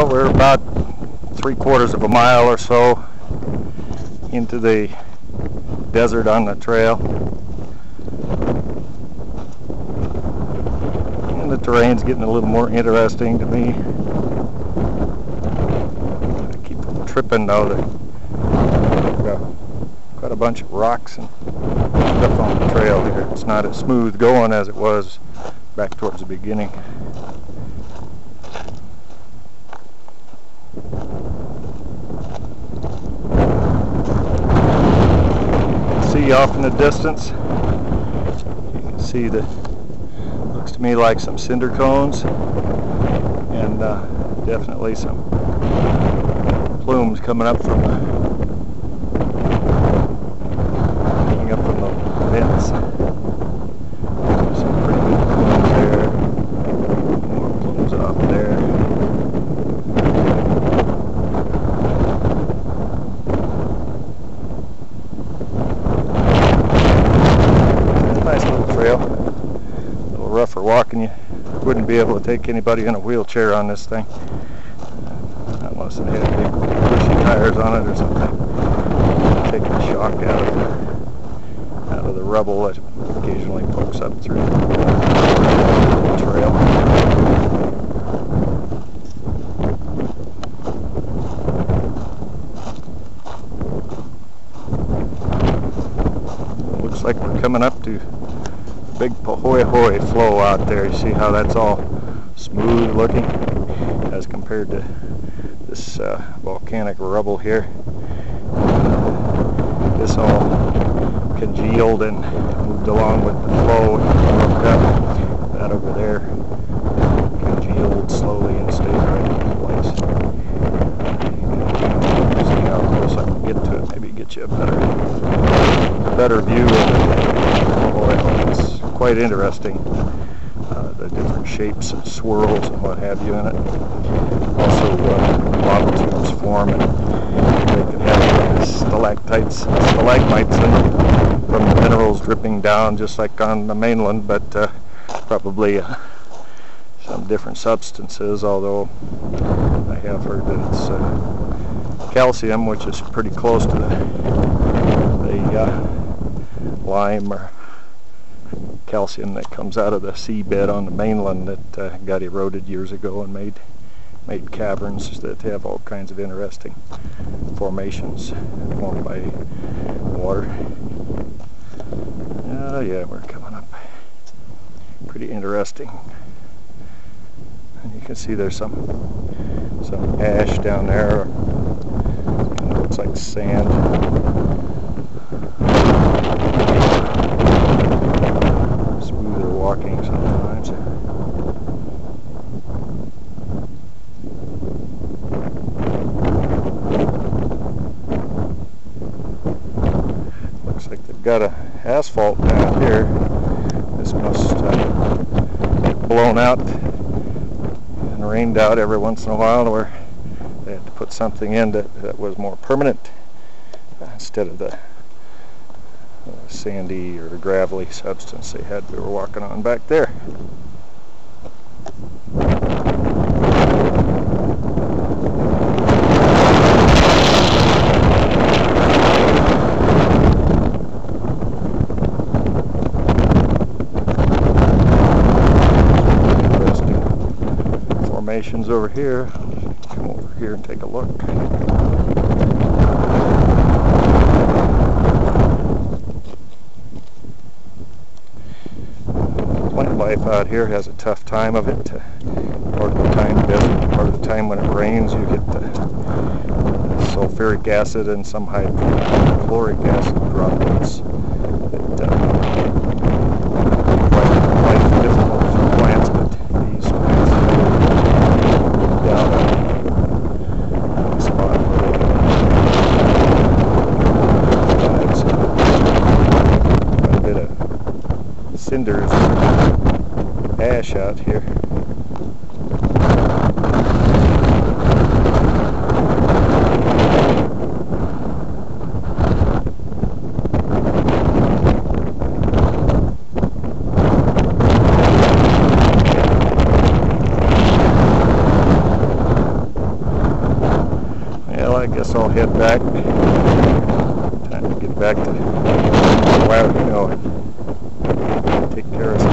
Well, we're about 3/4 of a mile or so into the desert on the trail. And the terrain's getting a little more interesting to me. I keep tripping though. We've got quite a bunch of rocks and stuff on the trail here. It's not as smooth going as it was back towards the beginning. See off in the distance, you can see the, looks to me like some cinder cones, and definitely some plumes coming up from the vents. Some pretty good plumes there. More plumes off there. Nice little trail. A little rougher walking. You wouldn't be able to take anybody in a wheelchair on this thing, unless it had big bushy tires on it or something. Take the shock out of the rubble that occasionally pokes up through the trail. Looks like we're coming up to big Pahoehoe flow out there. You see how that's all smooth looking as compared to this volcanic rubble here. This all congealed and moved along with the flow and broke up. That over there congealed slowly and stayed right in place. See how close I can get to it. Maybe get you a better view of it. Boy, it's quite interesting. The different shapes and swirls and what have you in it. Also, lava tubes form, and they can have stalactites, stalagmites in them from the minerals dripping down, just like on the mainland, but probably some different substances. Although I have heard that it's calcium, which is pretty close to the lime or calcium that comes out of the seabed on the mainland that got eroded years ago and made caverns that have all kinds of interesting formations formed by water. Yeah, we're coming up. Pretty interesting. And you can see there's some ash down there. Kind of looks like sand. Smoother walking sometimes. Looks like they've got a asphalt down here. This must get blown out and rained out every once in a while, where they had to put something in that was more permanent instead of the sandy or gravelly substance we were walking on back there. Interesting formations over here. Come over here and take a look. Plant life out here has a tough time of it. Part of the time part of the time when it rains, you get the sulfuric acid and some hydrochloric acid droplets that make life difficult for plants, but these plants down a spot where they can quite a bit of cinders, ash out here. guess I'll head back. Time to get back to Wild, take care of some